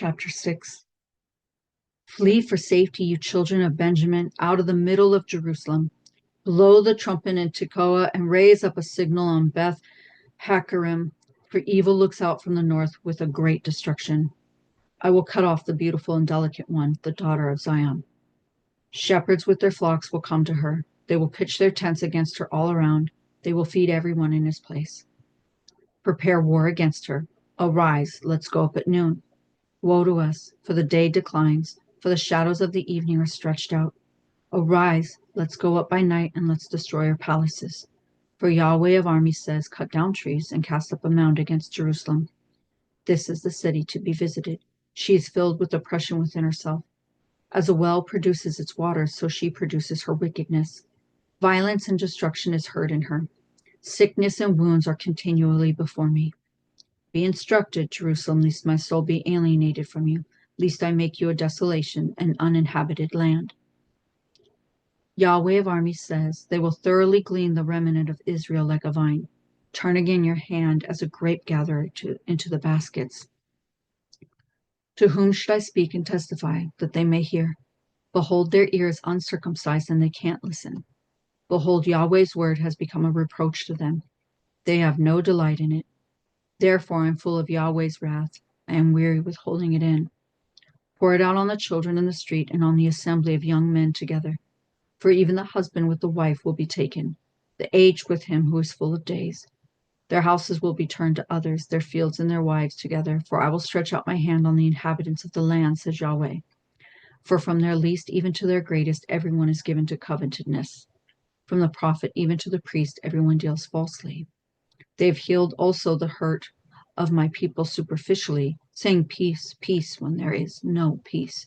Chapter 6. Flee for safety, you children of Benjamin, out of the middle of Jerusalem. Blow the trumpet in Tekoa and raise up a signal on Beth Hakkerim, for evil looks out from the north with a great destruction. I will cut off the beautiful and delicate one, the daughter of Zion. Shepherds with their flocks will come to her. They will pitch their tents against her all around. They will feed everyone in his place. Prepare war against her. Arise, let's go up at noon. Woe to us, for the day declines, for the shadows of the evening are stretched out. Arise, let's go up by night, and let's destroy her palaces. For Yahweh of armies says, cut down trees and cast up a mound against Jerusalem. This is the city to be visited. She is filled with oppression within herself. As a well produces its waters, so she produces her wickedness. Violence and destruction is heard in her. Sickness and wounds are continually before me. Be instructed, Jerusalem, lest my soul be alienated from you, lest I make you a desolation, an uninhabited land. Yahweh of armies says, they will thoroughly glean the remnant of Israel like a vine. Turn again your hand as a grape gatherer into the baskets. To whom should I speak and testify, that they may hear? Behold, their ear is uncircumcised, and they can't listen. Behold, Yahweh's word has become a reproach to them. They have no delight in it. Therefore I am full of Yahweh's wrath. I am weary with holding it in. Pour it out on the children in the street and on the assembly of young men together. For even the husband with the wife will be taken, the aged with him who is full of days. Their houses will be turned to others, their fields and their wives together. For I will stretch out my hand on the inhabitants of the land, says Yahweh. For from their least even to their greatest, everyone is given to covetousness. From the prophet even to the priest, everyone deals falsely. They have healed also the hurt of my people superficially, saying peace, peace, when there is no peace.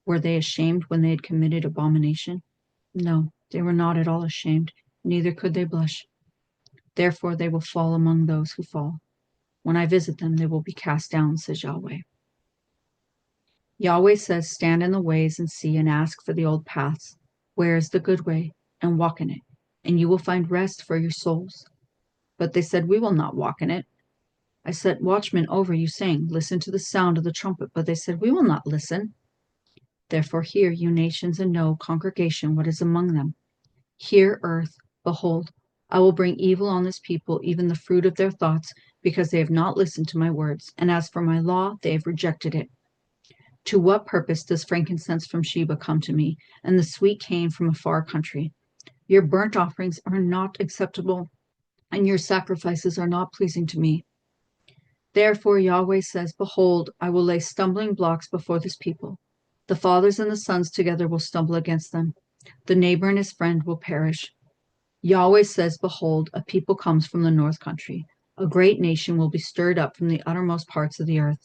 Were they ashamed when they had committed abomination? No, they were not at all ashamed, neither could they blush. Therefore they will fall among those who fall. When I visit them, they will be cast down, says Yahweh. Yahweh says, stand in the ways and see and ask for the old paths. Where is the good way? And walk in it, and you will find rest for your souls. But they said, we will not walk in it. I set watchmen over you, saying, listen to the sound of the trumpet. But they said, we will not listen. Therefore hear, you nations, and know, congregation, what is among them. Hear, earth, behold, I will bring evil on this people, even the fruit of their thoughts, because they have not listened to my words. And as for my law, they have rejected it. To what purpose does frankincense from Sheba come to me, and the sweet cane from a far country? Your burnt offerings are not acceptable, and your sacrifices are not pleasing to me. Therefore Yahweh says, behold, I will lay stumbling blocks before this people. The fathers and the sons together will stumble against them. The neighbor and his friend will perish. Yahweh says, behold, a people comes from the north country. A great nation will be stirred up from the uttermost parts of the earth.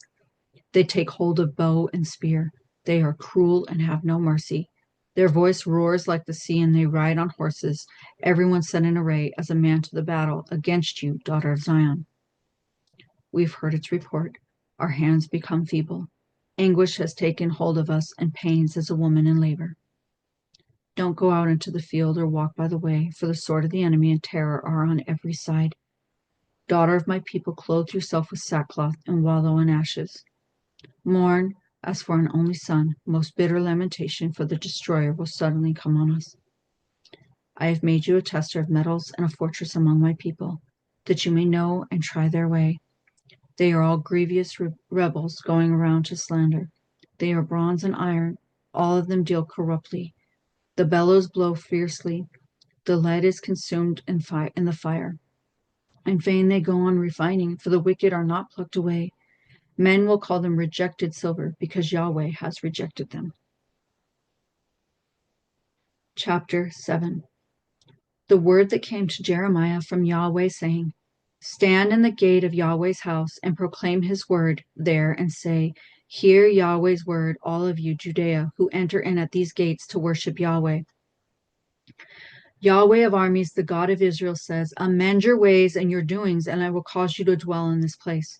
They take hold of bow and spear. They are cruel and have no mercy. Their voice roars like the sea, and they ride on horses, everyone set in array as a man to the battle against you, daughter of Zion. We've heard its report. Our hands become feeble. Anguish has taken hold of us, and pains as a woman in labor. Don't go out into the field or walk by the way, for the sword of the enemy and terror are on every side. Daughter of my people, clothe yourself with sackcloth and wallow in ashes. Mourn as for an only son. Most bitter lamentation, for the destroyer will suddenly come on us. I have made you a tester of metals and a fortress among my people, that you may know and try their way. They are all grievous rebels going around to slander. They are bronze and iron. All of them deal corruptly. The bellows blow fiercely. The lead is consumed in the fire. In vain they go on refining, for the wicked are not plucked away. Men will call them rejected silver, because Yahweh has rejected them. Chapter 7. The word that came to Jeremiah from Yahweh, saying, stand in the gate of Yahweh's house and proclaim his word there, and say, hear Yahweh's word, all of you, Judea, who enter in at these gates to worship Yahweh. Yahweh of armies, the God of Israel, says, amend your ways and your doings, and I will cause you to dwell in this place.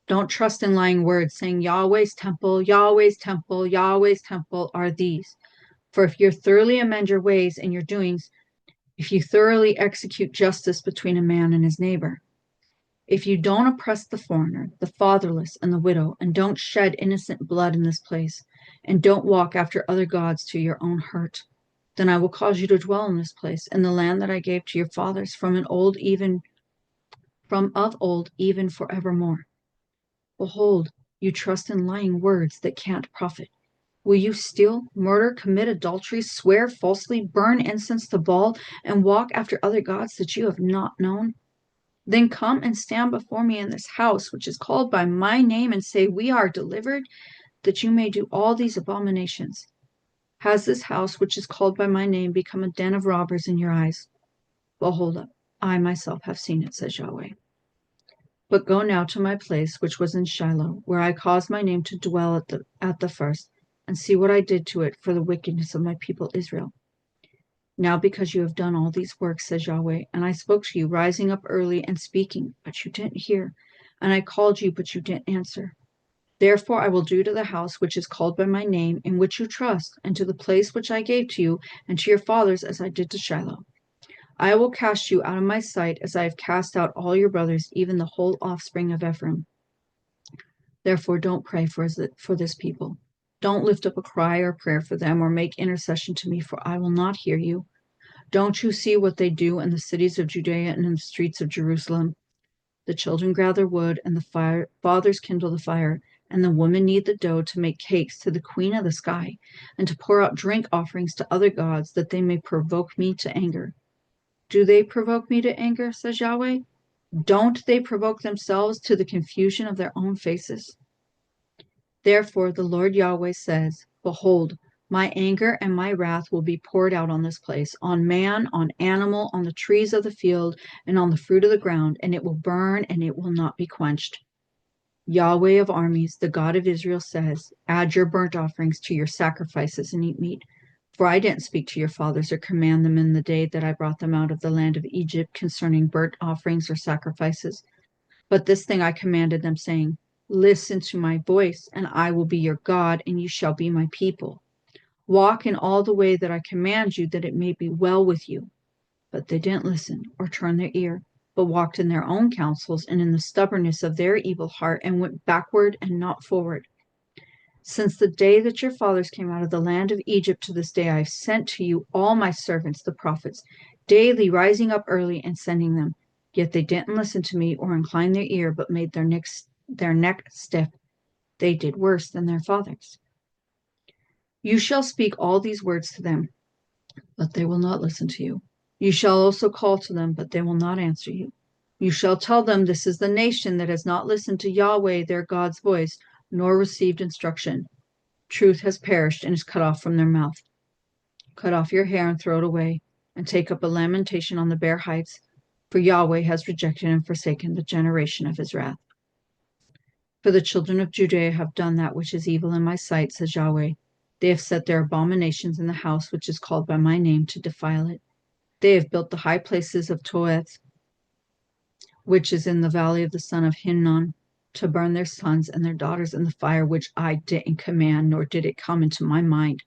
Don't trust in lying words, saying Yahweh's temple, Yahweh's temple, Yahweh's temple are these. For if you thoroughly amend your ways and your doings, if you thoroughly execute justice between a man and his neighbor, If you don't oppress the foreigner, the fatherless, and the widow, and don't shed innocent blood in this place, and don't walk after other gods to your own hurt, then I will cause you to dwell in this place, in the land that I gave to your fathers from of old, even forevermore. Behold, you trust in lying words that can't profit. Will you steal, murder, commit adultery, swear falsely, burn incense to Baal, and walk after other gods that you have not known? Then come and stand before me in this house, which is called by my name, and say, We are delivered, that you may do all these abominations. Has this house, which is called by my name, become a den of robbers in your eyes? Behold, I myself have seen it, says Yahweh. But go now to my place, which was in Shiloh, where I caused my name to dwell at the first, and see what I did to it for the wickedness of my people Israel. Now because you have done all these works, says Yahweh, and I spoke to you, rising up early and speaking, but you didn't hear, and I called you, but you didn't answer. Therefore I will do to the house which is called by my name, in which you trust, and to the place which I gave to you and to your fathers, as I did to Shiloh. I will cast you out of my sight, as I have cast out all your brothers, even the whole offspring of Ephraim. Therefore don't pray for this people. Don't lift up a cry or prayer for them, or make intercession to me, for I will not hear you. Don't you see what they do in the cities of Judea and in the streets of Jerusalem? The children gather wood, and the fathers kindle the fire, and the women knead the dough to make cakes to the queen of the sky, and to pour out drink offerings to other gods, that they may provoke me to anger. Do they provoke me to anger, says Yahweh? Don't they provoke themselves to the confusion of their own faces? Therefore the Lord Yahweh says, Behold, my anger and my wrath will be poured out on this place, on man, on animal, on the trees of the field, and on the fruit of the ground, and it will burn, and it will not be quenched. Yahweh of armies, the God of Israel, says, Add your burnt offerings to your sacrifices and eat meat. For I didn't speak to your fathers or command them in the day that I brought them out of the land of Egypt concerning burnt offerings or sacrifices. But this thing I commanded them, saying, Listen to my voice, and I will be your God, and you shall be my people. Walk in all the way that I command you, that it may be well with you. But they didn't listen or turn their ear, but walked in their own counsels and in the stubbornness of their evil heart, and went backward and not forward. Since the day that your fathers came out of the land of Egypt to this day, I have sent to you all my servants, the prophets, daily rising up early and sending them. Yet they didn't listen to me or incline their ear, but made their neck stiff. They did worse than their fathers. You shall speak all these words to them, but they will not listen to you. You shall also call to them, but they will not answer you. You shall tell them, This is the nation that has not listened to Yahweh their God's voice, nor received instruction. Truth has perished and is cut off from their mouth. Cut off your hair and throw it away, and take up a lamentation on the bare heights, for Yahweh has rejected and forsaken the generation of his wrath. For the children of Judea have done that which is evil in my sight, says Yahweh. They have set their abominations in the house which is called by my name, to defile it. They have built the high places of Toeth, which is in the valley of the son of Hinnom, to burn their sons and their daughters in the fire, which I didn't command, nor did it come into my mind.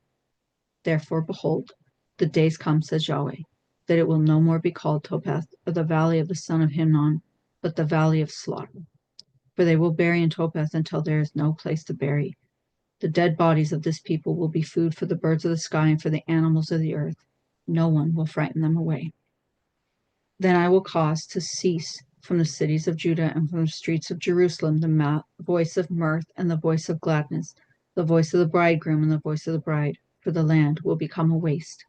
Therefore, behold, the days come, says Yahweh, that it will no more be called Topeth, or the valley of the son of Hinnom, but the valley of slaughter. For they will bury in Topeth until there is no place to bury. The dead bodies of this people will be food for the birds of the sky and for the animals of the earth. No one will frighten them away. Then I will cause to cease from the cities of Judah and from the streets of Jerusalem the voice of mirth and the voice of gladness, the voice of the bridegroom and the voice of the bride, for the land will become a waste.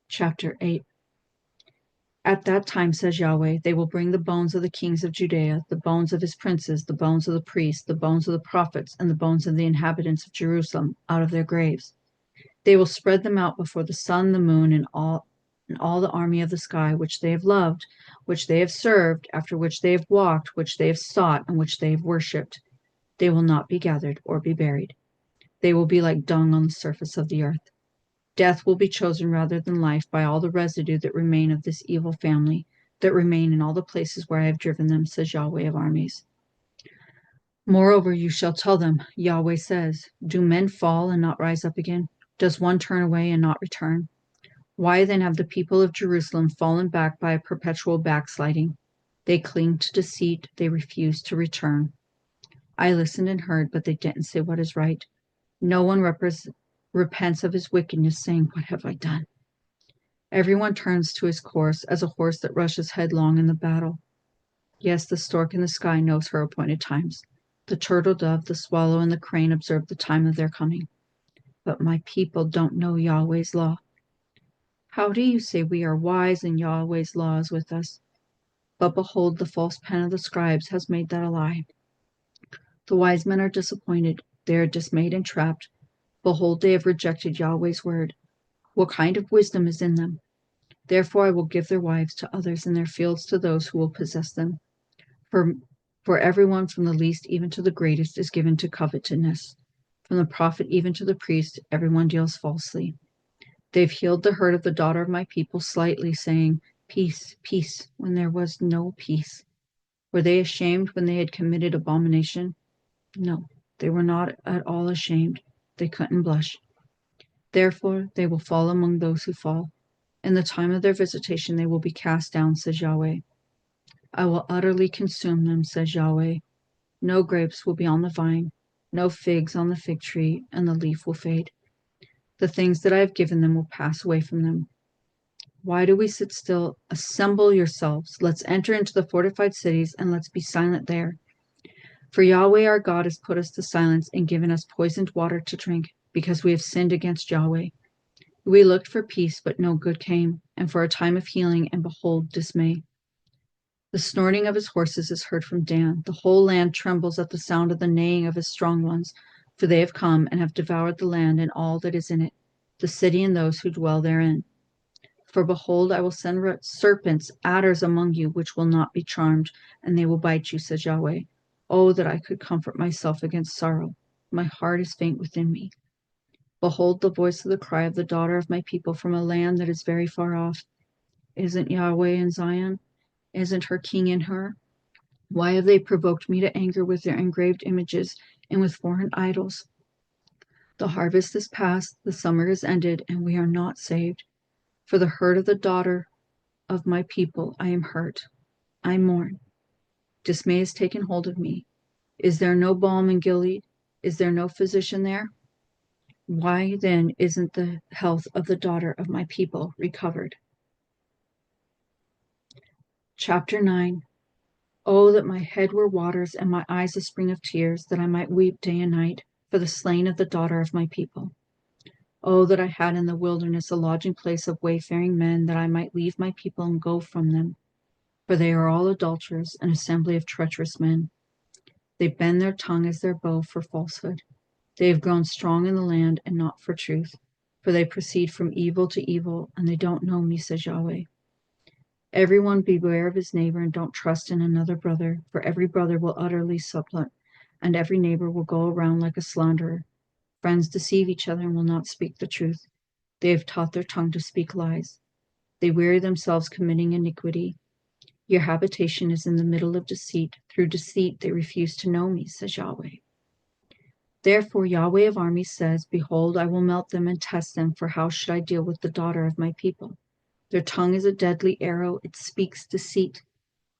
Chapter 8. At that time, says Yahweh, they will bring the bones of the kings of Judea, the bones of his princes, the bones of the priests, the bones of the prophets, and the bones of the inhabitants of Jerusalem out of their graves. They will spread them out before the sun, the moon, and all the army of the sky, which they have loved, which they have served, after which they have walked, which they have sought, and which they have worshipped. They will not be gathered or be buried. They will be like dung on the surface of the earth. Death will be chosen rather than life by all the residue that remain of this evil family, that remain in all the places where I have driven them, says Yahweh of armies. Moreover, you shall tell them, Yahweh says, Do men fall and not rise up again? Does one turn away and not return? Why then have the people of Jerusalem fallen back by a perpetual backsliding? They cling to deceit. They refuse to return. I listened and heard, but they didn't say what is right. No one repents of his wickedness, saying, "What have I done?" Everyone turns to his course as a horse that rushes headlong in the battle. Yes, the stork in the sky knows her appointed times. The turtle dove, the swallow, and the crane observe the time of their coming. But my people don't know Yahweh's law. How do you say we are wise and Yahweh's law is with us? But behold, the false pen of the scribes has made that a lie. The wise men are disappointed. They are dismayed and trapped. Behold, they have rejected Yahweh's word. What kind of wisdom is in them? Therefore I will give their wives to others and their fields to those who will possess them. For everyone from the least even to the greatest is given to covetousness. From the prophet even to the priest, everyone deals falsely. They've healed the hurt of the daughter of my people slightly, saying, "Peace, peace," when there was no peace. Were they ashamed when they had committed abomination? No, they were not at all ashamed. They couldn't blush. Therefore they will fall among those who fall. In the time of their visitation they will be cast down, says Yahweh. I will utterly consume them, says Yahweh. No grapes will be on the vine, no figs on the fig tree, and the leaf will fade. The things that I have given them will pass away from them. Why do we sit still? Assemble yourselves. Let's enter into the fortified cities, and let's be silent there. For Yahweh our God has put us to silence and given us poisoned water to drink, because we have sinned against Yahweh. We looked for peace, but no good came, and for a time of healing, and behold, dismay. The snorting of his horses is heard from Dan. The whole land trembles at the sound of the neighing of his strong ones, for they have come and have devoured the land and all that is in it, the city and those who dwell therein. For behold, I will send serpents, adders among you, which will not be charmed, and they will bite you, says Yahweh. Oh, that I could comfort myself against sorrow. My heart is faint within me. Behold the voice of the cry of the daughter of my people from a land that is very far off. Isn't Yahweh in Zion? Isn't her king in her? Why have they provoked me to anger with their engraved images and with foreign idols? The harvest is past, the summer is ended, and we are not saved. For the hurt of the daughter of my people, I am hurt. I mourn. Dismay has taken hold of me. Is there no balm in Gilead? Is there no physician there? Why then isn't the health of the daughter of my people recovered? Chapter 9. Oh, that my head were waters and my eyes a spring of tears, that I might weep day and night for the slain of the daughter of my people. Oh, that I had in the wilderness a lodging place of wayfaring men, that I might leave my people and go from them. For they are all adulterers, an assembly of treacherous men. They bend their tongue as their bow for falsehood. They have grown strong in the land and not for truth. For they proceed from evil to evil, and they don't know me, says Yahweh. Everyone beware of his neighbor and don't trust in another brother, for every brother will utterly supplant, and every neighbor will go around like a slanderer. Friends deceive each other and will not speak the truth. They have taught their tongue to speak lies. They weary themselves committing iniquity. Your habitation is in the middle of deceit. Through deceit they refuse to know me, says Yahweh. Therefore Yahweh of armies says, Behold, I will melt them and test them, for how should I deal with the daughter of my people? Their tongue is a deadly arrow, it speaks deceit.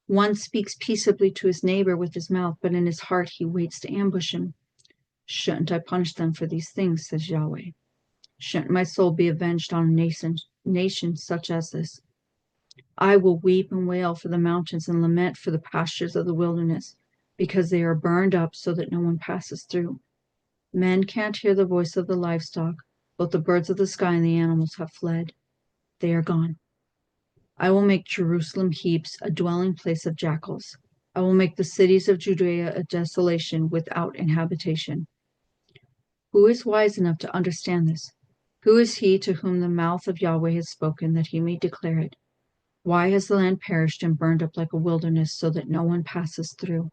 One speaks peaceably to his neighbor with his mouth, but in his heart he waits to ambush him. Shouldn't I punish them for these things, says Yahweh? Shouldn't my soul be avenged on a nation such as this? I will weep and wail for the mountains and lament for the pastures of the wilderness, because they are burned up so that no one passes through. Men can't hear the voice of the livestock, both the birds of the sky and the animals have fled. They are gone. I will make Jerusalem heaps, a dwelling place of jackals. I will make the cities of Judea a desolation without inhabitation. Who is wise enough to understand this? Who is he to whom the mouth of Yahweh has spoken, that he may declare it? Why has the land perished and burned up like a wilderness, so that no one passes through?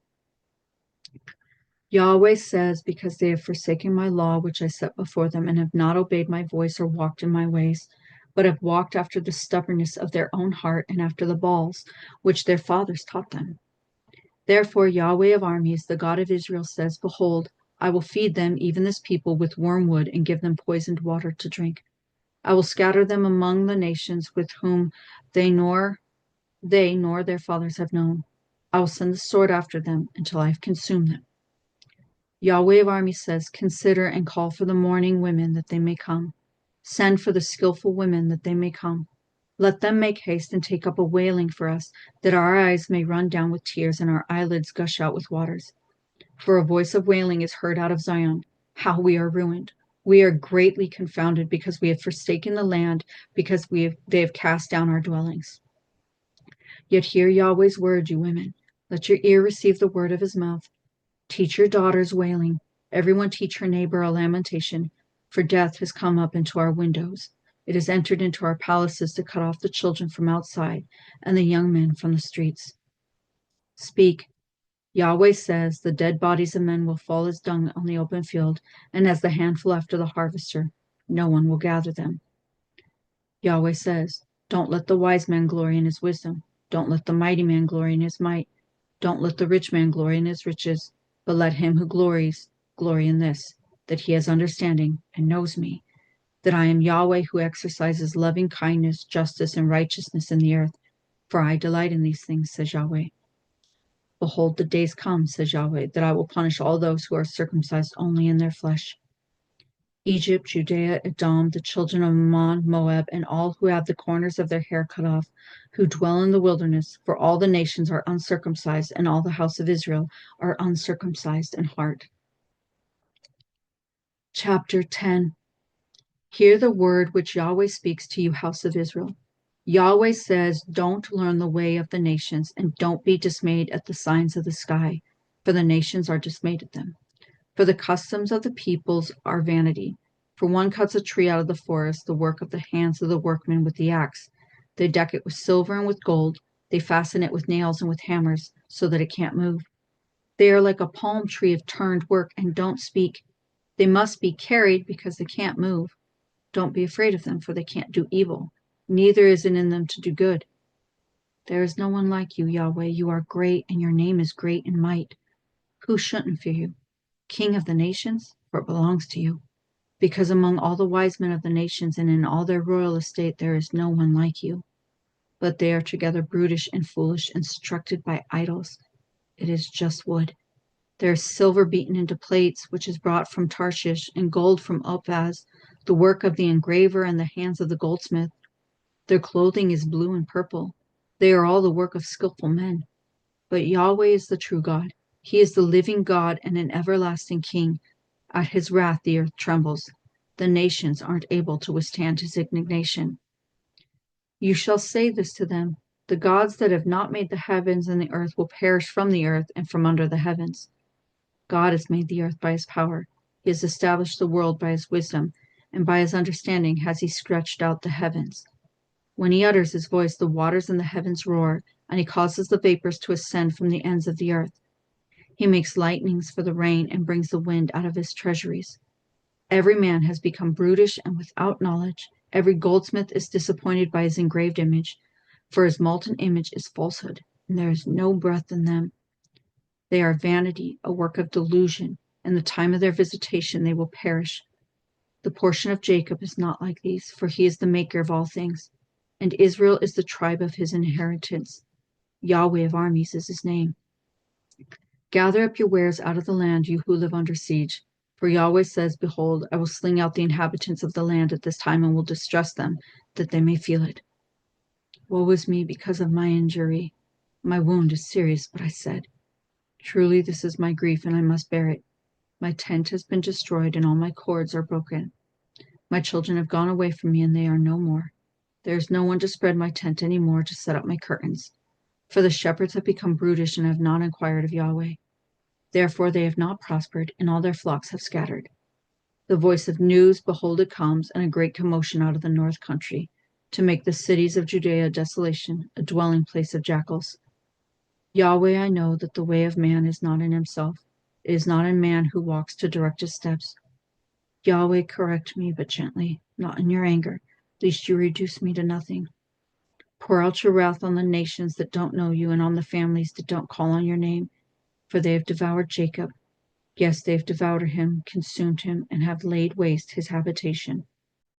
Yahweh says, because they have forsaken my law which I set before them, and have not obeyed my voice or walked in my ways, but have walked after the stubbornness of their own heart and after the Baals, which their fathers taught them. Therefore Yahweh of armies, the God of Israel, says, Behold, I will feed them, even this people, with wormwood, and give them poisoned water to drink. I will scatter them among the nations with whom they nor their fathers have known. I will send the sword after them until I have consumed them. Yahweh of armies says, consider and call for the mourning women that they may come. Send for the skillful women that they may come. Let them make haste and take up a wailing for us, that our eyes may run down with tears and our eyelids gush out with waters. For a voice of wailing is heard out of Zion. How we are ruined. We are greatly confounded because we have forsaken the land, because they have cast down our dwellings. Yet hear Yahweh's word, you women. Let your ear receive the word of his mouth. Teach your daughters wailing. Everyone teach her neighbor a lamentation, for death has come up into our windows. It has entered into our palaces to cut off the children from outside and the young men from the streets. Speak. Yahweh says, the dead bodies of men will fall as dung on the open field, and as the handful after the harvester, no one will gather them. Yahweh says, don't let the wise man glory in his wisdom. Don't let the mighty man glory in his might. Don't let the rich man glory in his riches, but let him who glories glory in this, that he has understanding and knows me, that I am Yahweh who exercises loving kindness, justice, and righteousness in the earth, for I delight in these things, says Yahweh. Behold, the days come, says Yahweh, that I will punish all those who are circumcised only in their flesh. Egypt, Judea, Edom, the children of Ammon, Moab, and all who have the corners of their hair cut off, who dwell in the wilderness, for all the nations are uncircumcised, and all the house of Israel are uncircumcised in heart. Chapter 10. Hear the word which Yahweh speaks to you, house of Israel. Yahweh says, don't learn the way of the nations, and don't be dismayed at the signs of the sky, for the nations are dismayed at them. For the customs of the peoples are vanity. For one cuts a tree out of the forest, the work of the hands of the workmen with the axe. They deck it with silver and with gold. They fasten it with nails and with hammers, so that it can't move. They are like a palm tree of turned work and don't speak. They must be carried because they can't move. Don't be afraid of them, for they can't do evil. Neither is it in them to do good. There is no one like you, Yahweh. You are great, and your name is great in might. Who shouldn't fear you? King of the nations, for it belongs to you. Because among all the wise men of the nations and in all their royal estate there is no one like you. But they are together brutish and foolish, instructed by idols. It is just wood. There is silver beaten into plates, which is brought from Tarshish, and gold from Uphaz, the work of the engraver and the hands of the goldsmith. Their clothing is blue and purple. They are all the work of skillful men. But Yahweh is the true God. He is the living God and an everlasting King. At his wrath the earth trembles. The nations aren't able to withstand his indignation. You shall say this to them, the gods that have not made the heavens and the earth will perish from the earth and from under the heavens. God has made the earth by his power. He has established the world by his wisdom, and by his understanding has he stretched out the heavens. When he utters his voice, the waters in the heavens roar, and he causes the vapors to ascend from the ends of the earth. He makes lightnings for the rain and brings the wind out of his treasuries. Every man has become brutish and without knowledge. Every goldsmith is disappointed by his engraved image, for his molten image is falsehood, and there is no breath in them. They are vanity, a work of delusion. In the time of their visitation they will perish. The portion of Jacob is not like these, for he is the maker of all things, and Israel is the tribe of his inheritance. Yahweh of armies is his name. Gather up your wares out of the land, you who live under siege. For Yahweh says, behold, I will sling out the inhabitants of the land at this time and will distress them, that they may feel it. Woe is me because of my injury. My wound is serious, but I said, truly this is my grief, and I must bear it. My tent has been destroyed, and all my cords are broken. My children have gone away from me, and they are no more. There is no one to spread my tent any more, to set up my curtains. For the shepherds have become brutish and have not inquired of Yahweh. Therefore they have not prospered, and all their flocks have scattered. The voice of news, behold, it comes, and a great commotion out of the north country, to make the cities of Judea a desolation, a dwelling place of jackals. Yahweh, I know that the way of man is not in himself. It is not in man who walks to direct his steps. Yahweh, correct me, but gently, not in your anger, lest you reduce me to nothing. Pour out your wrath on the nations that don't know you, and on the families that don't call on your name, for they have devoured Jacob. Yes, they have devoured him, consumed him, and have laid waste his habitation.